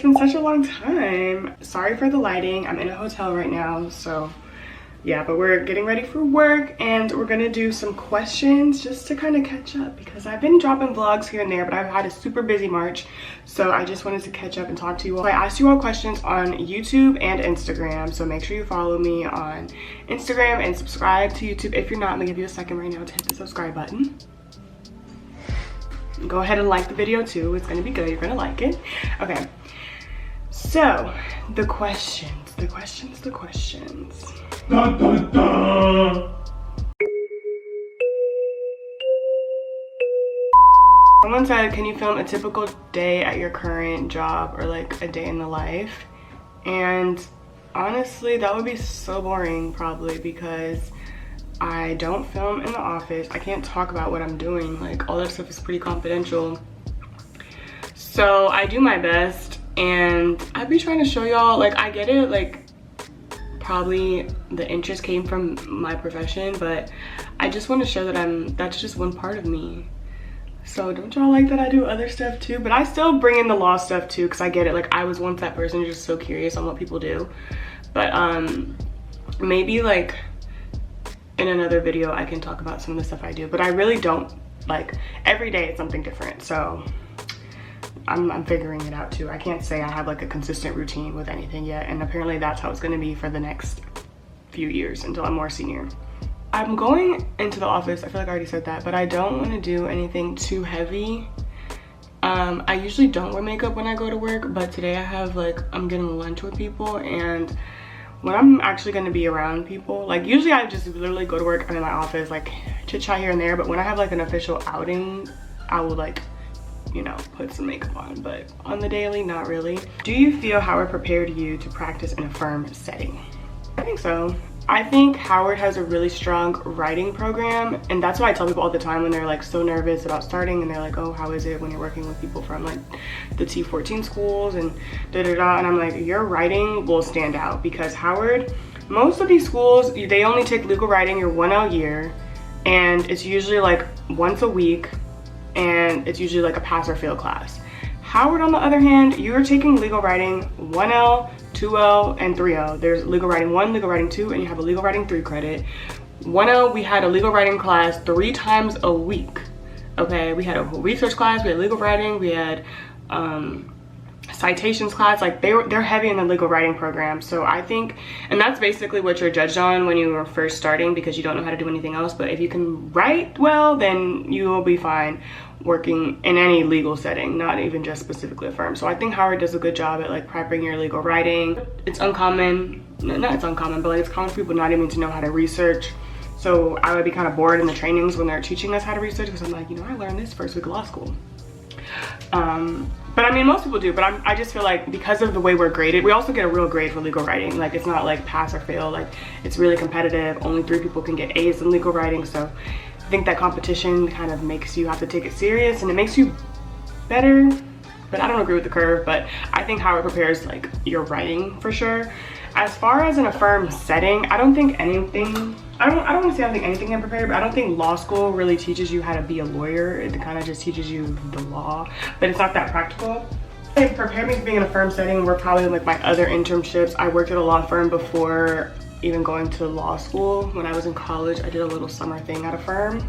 been such a long time. Sorry for the lighting. I'm in a hotel right now, so yeah, but we're getting ready for work and we're gonna do some questions just to kind of catch up because I've been dropping vlogs here and there, but I've had a super busy March, so I just wanted to catch up and talk to you all. I asked you all questions on YouTube and Instagram, so make sure you follow me on Instagram and subscribe to YouTube. If you're not, I'm gonna give you a second right now to hit the subscribe button. Go ahead and like the video too. It's gonna be good. You're gonna like it. Okay, so the questions. Dun, dun, dun. Someone said, can you film a typical day at your current job or like a day in the life? And honestly, that would be so boring probably because I don't film in the office. I can't talk about what I'm doing. Like all that stuff is pretty confidential. So I do my best and I'd be trying to show y'all, like I get it, like probably the interest came from my profession, but I just want to show that that's just one part of me. So don't y'all like that I do other stuff too? But I still bring in the law stuff too because I get it. Like I was once that person just so curious on what people do. But maybe like in another video I can talk about some of the stuff I do, but I really don't, like every day it's something different. So I'm figuring it out too. I can't say I have like a consistent routine with anything yet, and apparently that's how it's going to be for the next few years until I'm more senior. I'm going into the office, I feel like I already said that, but I don't want to do anything too heavy. I usually don't wear makeup when I go to work, but today I have I'm getting lunch with people, and when I'm actually going to be around people, like usually I just literally go to work, I'm in my office, like chit chat here and there, but when I have like an official outing, I will like, you know, put some makeup on, but on the daily, not really. Do you feel Howard prepared you to practice in a firm setting? I think so. I think Howard has a really strong writing program, and that's why I tell people all the time when they're like so nervous about starting and they're like, oh, how is it when you're working with people from like the T14 schools and da-da-da, and I'm like, your writing will stand out because Howard, most of these schools, they only take legal writing your 1L year, and it's usually like once a week, and it's usually like a pass or fail class. Howard, on the other hand, you're taking legal writing 1L, 2L, and 3L. There's legal writing 1, legal writing 2, and you have a legal writing 3 credit. 1L, we had a legal writing class 3 times a week. Okay, we had a research class, we had legal writing, we had citations class. Like they're heavy in the legal writing program. So I think, and that's basically what you're judged on when you are first starting because you don't know how to do anything else. But if you can write well, then you will be fine working in any legal setting, not even just specifically a firm. So I think Howard does a good job at like prepping your legal writing. It's uncommon, not it's uncommon, but like it's common for people not even to know how to research. So I would be kind of bored in the trainings when they're teaching us how to research because I'm like, you know, I learned this first week of law school. But I mean, most people do, but I just feel like because of the way we're graded, we also get a real grade for legal writing. Like it's not like pass or fail, like it's really competitive. Only 3 people can get A's in legal writing. So I think that competition kind of makes you have to take it serious and it makes you better. But I don't agree with the curve, but I think Howard prepares like your writing for sure. As far as in a firm setting, I don't think anything, I don't want to say I don't think anything can prepare, but I don't think law school really teaches you how to be a lawyer. It kind of just teaches you the law, but it's not that practical. It prepared me for being in a firm setting where probably like my other internships, I worked at a law firm before even going to law school. When I was in college, I did a little summer thing at a firm.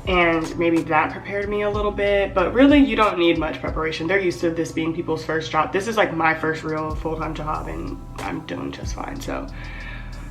And maybe that prepared me a little bit, but really you don't need much preparation. They're used to this being people's first job. This is like my first real full-time job and I'm doing just fine. So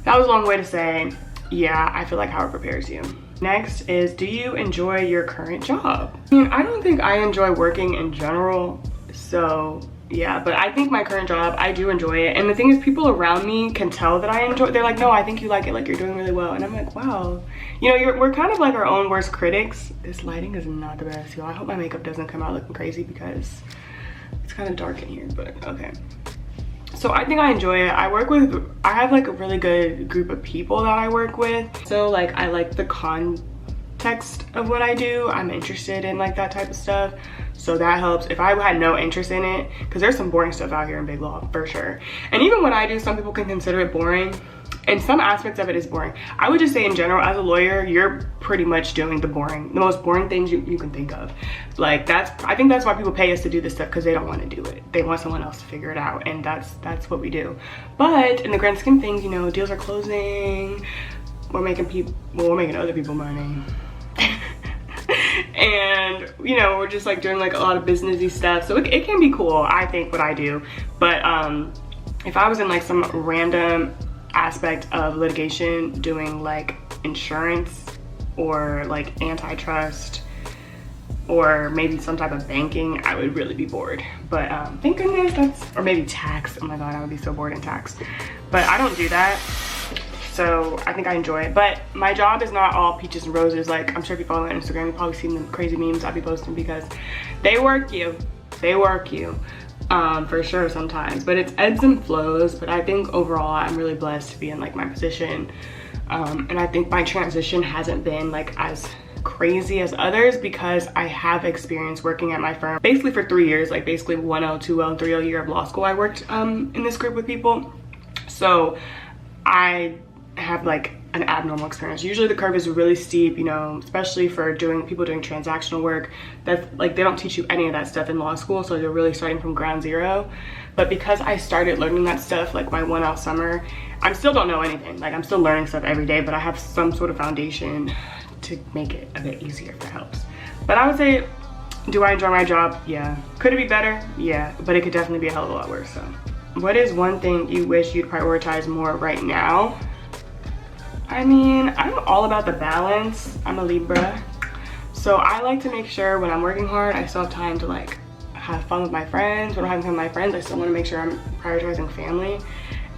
that was a long way to say, yeah, I feel like Howard prepares you. Next is, do you enjoy your current job? I mean, I don't think I enjoy working in general, so yeah, but I think my current job, I do enjoy it. And the thing is, people around me can tell that I enjoy it. They're like, no, I think you like it, like you're doing really well. And I'm like, wow. You know, we're kind of like our own worst critics. This lighting is not the best, y'all. I hope my makeup doesn't come out looking crazy because it's kind of dark in here, but okay. So I think I enjoy it. I have like a really good group of people that I work with. So like, I like the context of what I do. I'm interested in like that type of stuff. So that helps. If I had no interest in it, because there's some boring stuff out here in big law for sure. And even what I do, some people can consider it boring. And some aspects of it is boring. I would just say in general, as a lawyer, you're pretty much doing the most boring things you can think of. Like I think that's why people pay us to do this stuff, because they don't want to do it. They want someone else to figure it out, and that's what we do. But in the grand scheme of things, you know, deals are closing. We're making other people money. And you know, we're just like doing like a lot of businessy stuff, so it can be cool, I think, what I do. But if I was in like some random aspect of litigation doing like insurance or like antitrust or maybe some type of banking, I would really be bored. But thank goodness or maybe tax. Oh my god, I would be so bored in tax. But I don't do that, so I think I enjoy it. But my job is not all peaches and roses. Like, I'm sure if you follow me on Instagram, you've probably seen the crazy memes I'll be posting, because they work you for sure sometimes. But it's ebbs and flows. But I think overall I'm really blessed to be in like my position, and I think my transition hasn't been like as crazy as others, because I have experience working at my firm basically for 3 years, like basically 1L, 2L, and 3L year of law school. I worked in this group with people, so I have like an abnormal experience. Usually the curve is really steep, you know, especially for people doing transactional work. That's like, they don't teach you any of that stuff in law school, so you're really starting from ground zero. But because I started learning that stuff like my 1L summer, I still don't know anything. Like, I'm still learning stuff every day, but I have some sort of foundation to make it a bit easier, if that helps. But I would say, do I enjoy my job? Yeah. Could it be better? Yeah, but it could definitely be a hell of a lot worse. So what is one thing you wish you'd prioritize more right now? I mean, I'm all about the balance. I'm a Libra, so I like to make sure when I'm working hard, I still have time to like have fun with my friends. When I'm having fun with my friends, I still want to make sure I'm prioritizing family.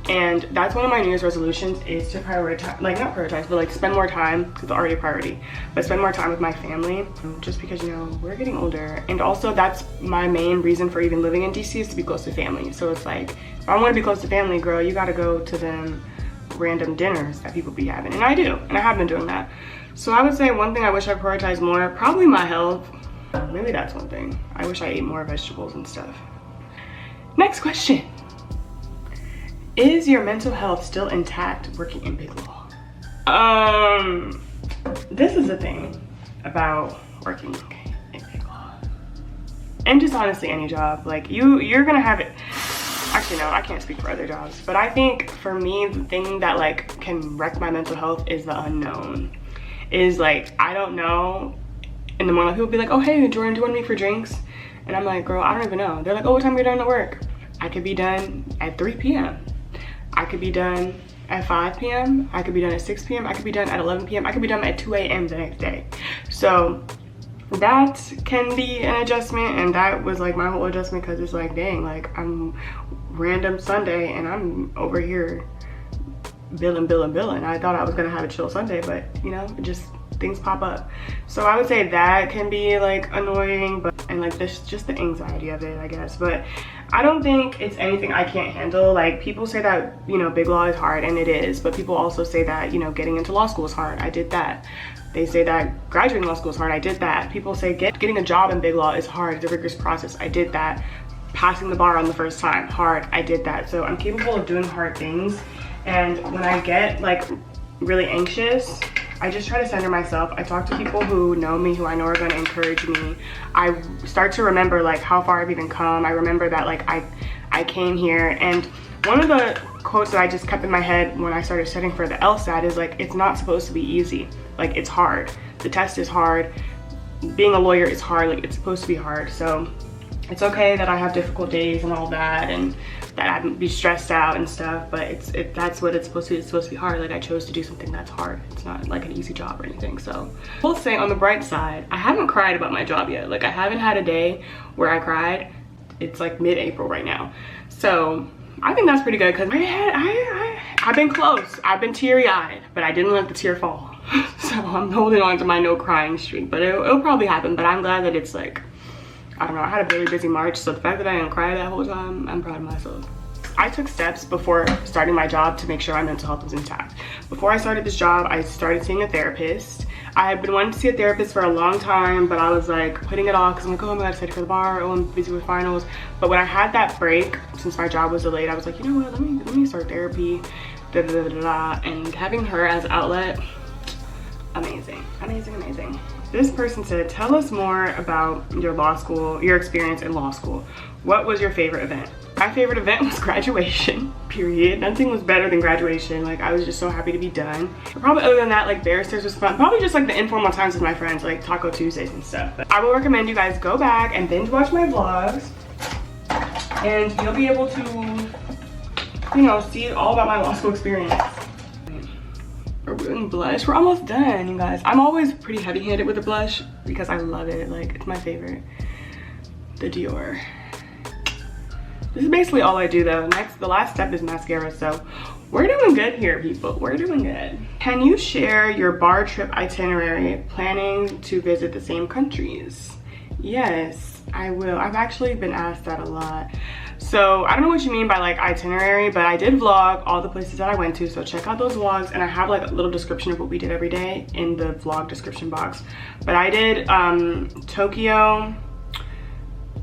And that's one of my New Year's resolutions, is to prioritize, like not prioritize, but like spend more time, because it's already a priority, but spend more time with my family, just because, you know, we're getting older. And also that's my main reason for even living in DC, is to be close to family. So it's like, if I want to be close to family, girl, you got to go to them random dinners that people be having, and I do, and I have been doing that. So I would say one thing I wish I prioritized more, probably my health. Maybe that's one thing. I wish I ate more vegetables and stuff. Next question. Is your mental health still intact working in big law? This is the thing about working in big law, and just honestly any job. Like, you're gonna have it. Actually, no, I can't speak for other jobs, but I think for me, the thing that like can wreck my mental health is the unknown. Is like, I don't know. In the morning, people be like, oh, hey, Jordan, do you want to meet for drinks? And I'm like, girl, I don't even know. They're like, oh, what time are you done at work? I could be done at 3 p.m. I could be done at 5 p.m. I could be done at 6 p.m. I could be done at 11 p.m. I could be done at 2 a.m. the next day. So that can be an adjustment, and that was like my whole adjustment, because it's like, dang, like I'm random Sunday and I'm over here billing. I thought I was gonna have a chill Sunday, but you know, just things pop up. So I would say that can be like annoying, but and like this, just the anxiety of it, I guess. But I don't think it's anything I can't handle. Like, people say that, you know, big law is hard, and it is, but people also say that, you know, getting into law school is hard. I did that. They say that graduating law school is hard. I did that. People say getting a job in big law is hard. It's a rigorous process. I did that. Passing the bar on the first time, hard. I did that. So I'm capable of doing hard things. And when I get like really anxious, I just try to center myself. I talk to people who know me, who I know are going to encourage me. I start to remember like how far I've even come. I remember that like I came here, and one of the quotes that I just kept in my head when I started studying for the LSAT is like, it's not supposed to be easy. Like, it's hard. The test is hard. Being a lawyer is hard. Like, it's supposed to be hard. So it's okay that I have difficult days and all that, and that I'd be stressed out and stuff, but that's what it's supposed to be. It's supposed to be hard. Like, I chose to do something that's hard. It's not like an easy job or anything. So I will say, on the bright side, I haven't cried about my job yet. Like, I haven't had a day where I cried. It's like mid-April right now. So I think that's pretty good, because I've been close. I've been teary-eyed, but I didn't let the tear fall. So I'm holding on to my no crying streak, but it'll probably happen. But I'm glad that it's like, I don't know, I had a really busy March, so the fact that I didn't cry that whole time, I'm proud of myself. I took steps before starting my job to make sure my mental health was intact. Before I started this job, I started seeing a therapist. I had been wanting to see a therapist for a long time, but I was like putting it off, because I'm like, oh, I'm gonna study for the bar, oh, I'm busy with finals. But when I had that break, since my job was delayed, I was like, you know what, let me start therapy. da, da, da, da, da. And having her as outlet, amazing, amazing, amazing. This person said, tell us more about your law school, your experience in law school. What was your favorite event? My favorite event was graduation, period. Nothing was better than graduation. Like, I was just so happy to be done. But probably other than that, like, barristers was fun. Probably just like the informal times with my friends, like Taco Tuesdays and stuff. But I will recommend you guys go back and binge watch my vlogs. And you'll be able to, you know, see all about my law school experience. We're doing blush. We're almost done, you guys. I'm always pretty heavy-handed with the blush because I love it. Like, it's my favorite. The Dior. This is basically all I do though. The last step is mascara, so we're doing good here, people. We're doing good. Can you share your bar trip itinerary, planning to visit the same countries? Yes, I will. I've actually been asked that a lot. So I don't know what you mean by like itinerary, but I did vlog all the places that I went to, so check out those vlogs, and I have like a little description of what we did every day in the vlog description box. But I did Tokyo,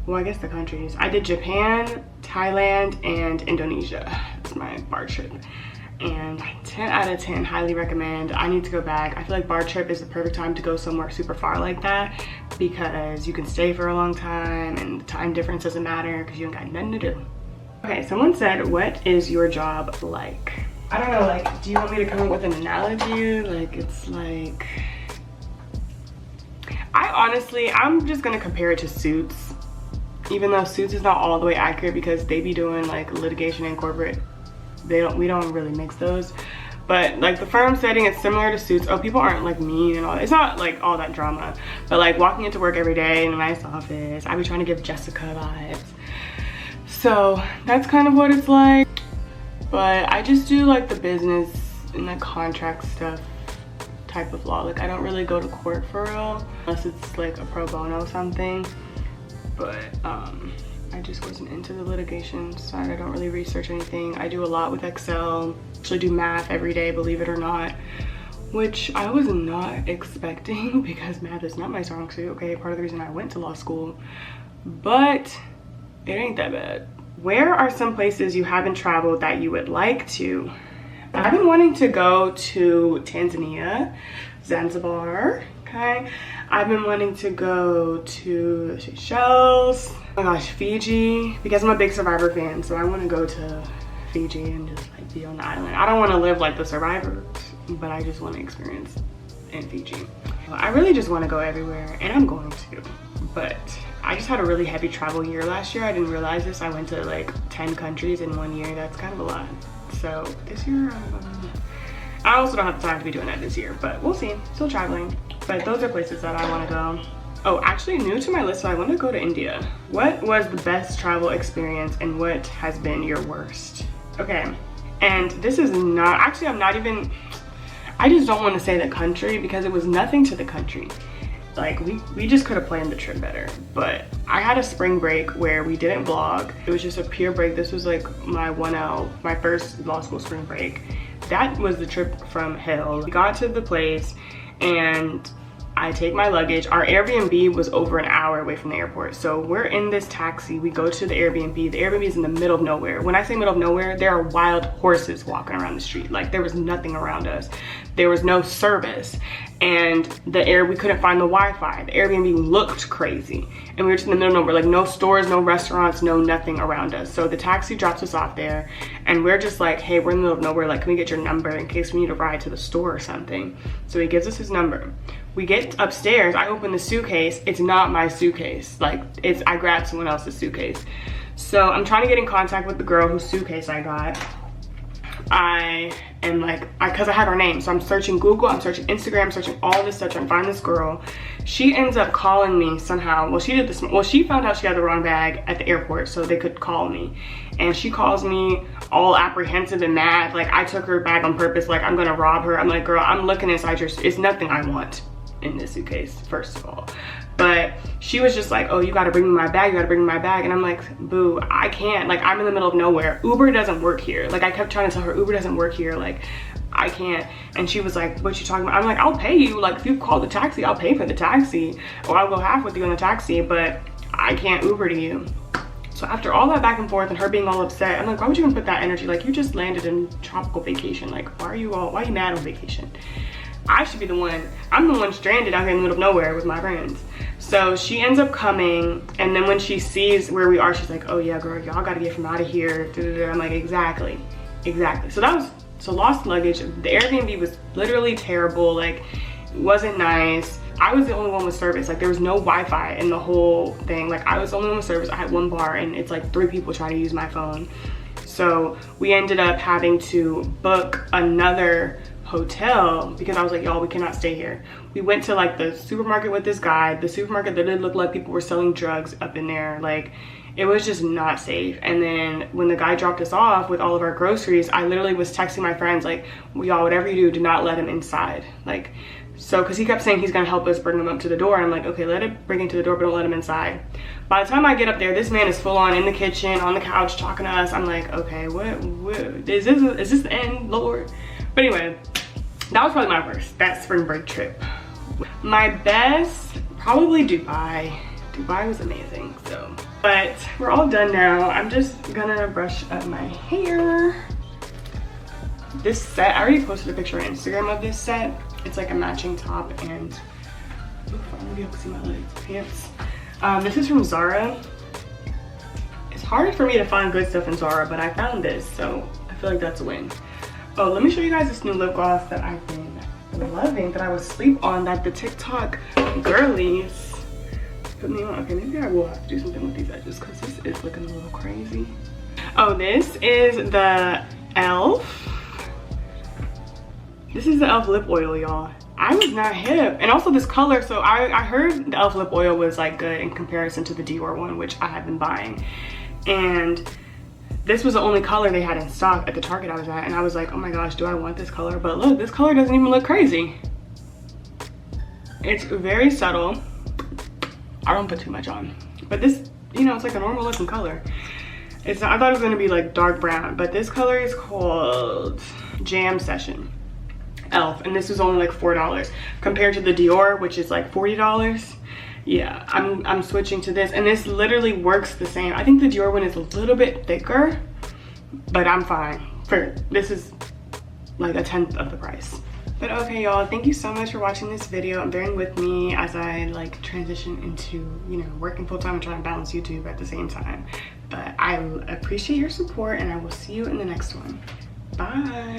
well, I guess the countries. I did Japan, Thailand, and Indonesia. That's my bar trip. And 10 out of 10, highly recommend. I need to go back. I feel like bar trip is the perfect time to go somewhere super far like that because you can stay for a long time and the time difference doesn't matter because you ain't got nothing to do. Okay, someone said, what is your job like? I don't know, like, do you want me to come up with an analogy? Like, it's like, I'm just gonna compare it to Suits. Even though Suits is not all the way accurate because they be doing like litigation and corporate. We don't really mix those. But like the firm setting is similar to Suits. Oh, people aren't like mean and all. It's not like all that drama. But like walking into work every day in a nice office, I be trying to give Jessica vibes. So that's kind of what it's like. But I just do like the business and the contract stuff type of law. Like I don't really go to court for real unless it's like a pro bono something. But I just wasn't into the litigation side. I don't really research anything. I do a lot with Excel. Actually do math every day, believe it or not, which I was not expecting because math is not my strong suit. Okay, part of the reason I went to law school, but it ain't that bad. Where are some places you haven't traveled that you would like to? I've been wanting to go to Tanzania, Zanzibar, okay? I've been wanting to go to the Seychelles, oh my gosh, Fiji, because I'm a big Survivor fan, so I want to go to Fiji and just like be on the island. I don't want to live like the survivors, but I just want to experience in Fiji. I really just want to go everywhere, and I'm going to, but I just had a really heavy travel year last year. I didn't realize this. I went to like 10 countries in 1 year. That's kind of a lot. So this year, I also don't have the time to be doing that this year, but we'll see. Still traveling. But those are places that I want to go. Oh, actually new to my list, so I want to go to India. What was the best travel experience and what has been your worst? Okay, and this is not, actually I just don't want to say the country because it was nothing to the country. Like we just could have planned the trip better. But I had a spring break where we didn't vlog. It was just a pure break. This was like my 1L, my first law school spring break. That was the trip from hell. We got to the place and I take my luggage. Our Airbnb was over an hour away from the airport. So we're in this taxi, we go to the Airbnb. The Airbnb is in the middle of nowhere. When I say middle of nowhere, there are wild horses walking around the street. Like there was nothing around us. There was no service. And we couldn't find the Wi-Fi. The Airbnb looked crazy. And we were just in the middle of nowhere, like no stores, no restaurants, no nothing around us. So the taxi drops us off there and we're just like, hey, we're in the middle of nowhere. Like, can we get your number in case we need a ride to the store or something? So he gives us his number. We get upstairs, I open the suitcase. It's not my suitcase. Like I grabbed someone else's suitcase. So I'm trying to get in contact with the girl whose suitcase I got. I am like, cause I had her name. So I'm searching Google, I'm searching Instagram, I'm searching all this stuff, trying to find this girl. She ends up calling me somehow. Well, she found out she had the wrong bag at the airport so they could call me. And she calls me all apprehensive and mad. Like I took her bag on purpose, like I'm gonna rob her. I'm like, girl, I'm looking inside it's nothing I want in this suitcase, first of all. But she was just like, oh, you gotta bring me my bag, you gotta bring me my bag. And I'm like, boo, I can't. Like, I'm in the middle of nowhere. Uber doesn't work here. Like, I kept trying to tell her, Uber doesn't work here. Like, I can't. And she was like, what you talking about? I'm like, I'll pay you. Like, if you call the taxi, I'll pay for the taxi. Or I'll go half with you on the taxi, but I can't Uber to you. So after all that back and forth and her being all upset, I'm like, why would you even put that energy? Like, you just landed in tropical vacation. Like, why are you mad on vacation? I should be the one. I'm the one stranded out here in the middle of nowhere with my friends. So she ends up coming, and then when she sees where we are, she's like, oh yeah, girl, y'all gotta get from out of here. I'm like, exactly. So lost luggage. The Airbnb was literally terrible. Like, it wasn't nice. I was the only one with service. Like, there was no Wi-Fi in the whole thing. Like, I was the only one with service. I had one bar, and it's like 3 people trying to use my phone. So we ended up having to book another hotel because I was like, y'all, we cannot stay here. We went to like the supermarket with this guy. The supermarket literally looked like people were selling drugs up in there. Like, it was just not safe. And then when the guy dropped us off with all of our groceries, I literally was texting my friends like, y'all, whatever you do not let him inside. Like, so, because he kept saying he's gonna help us bring him up to the door. And I'm like, okay, let it bring him to the door, but don't let him inside. By the time I get up there, this man is full on in the kitchen, on the couch, talking to us. I'm like, okay, what is this the end, Lord? But anyway, that was probably my worst, that spring break trip. My best, probably Dubai. Dubai was amazing, so. But we're all done now. I'm just gonna brush up my hair. This set, I already posted a picture on Instagram of this set. It's like a matching top and, oof, I don't know if you can see my legs, pants. This is from Zara. It's hard for me to find good stuff in Zara, but I found this, so I feel like that's a win. Oh, let me show you guys this new lip gloss that I've been loving, that I was asleep on, that the TikTok girlies put me on. Okay, maybe I will have to do something with these edges because this is looking a little crazy. Oh, this is the e.l.f. This is the e.l.f. lip oil, y'all. I was not hip. And also this color, so I heard the e.l.f. lip oil was like good in comparison to the Dior one, which I have been buying. And this was the only color they had in stock at the Target I was at. And I was like, oh my gosh, do I want this color? But look, this color doesn't even look crazy. It's very subtle. I don't put too much on. But this, you know, it's like a normal looking color. It's not, I thought it was gonna be like dark brown, but this color is called Jam Session. e.l.f. and this was only like $4 compared to the Dior, which is like $40. Yeah, I'm switching to this, and this literally works the same. I think the Dior one is a little bit thicker, but I'm fine. This is like 1/10 of the price. But okay, y'all, thank you so much for watching this video and bearing with me as I like transition into, you know, working full-time and trying to balance YouTube at the same time. But I appreciate your support, and I will see you in the next one. Bye.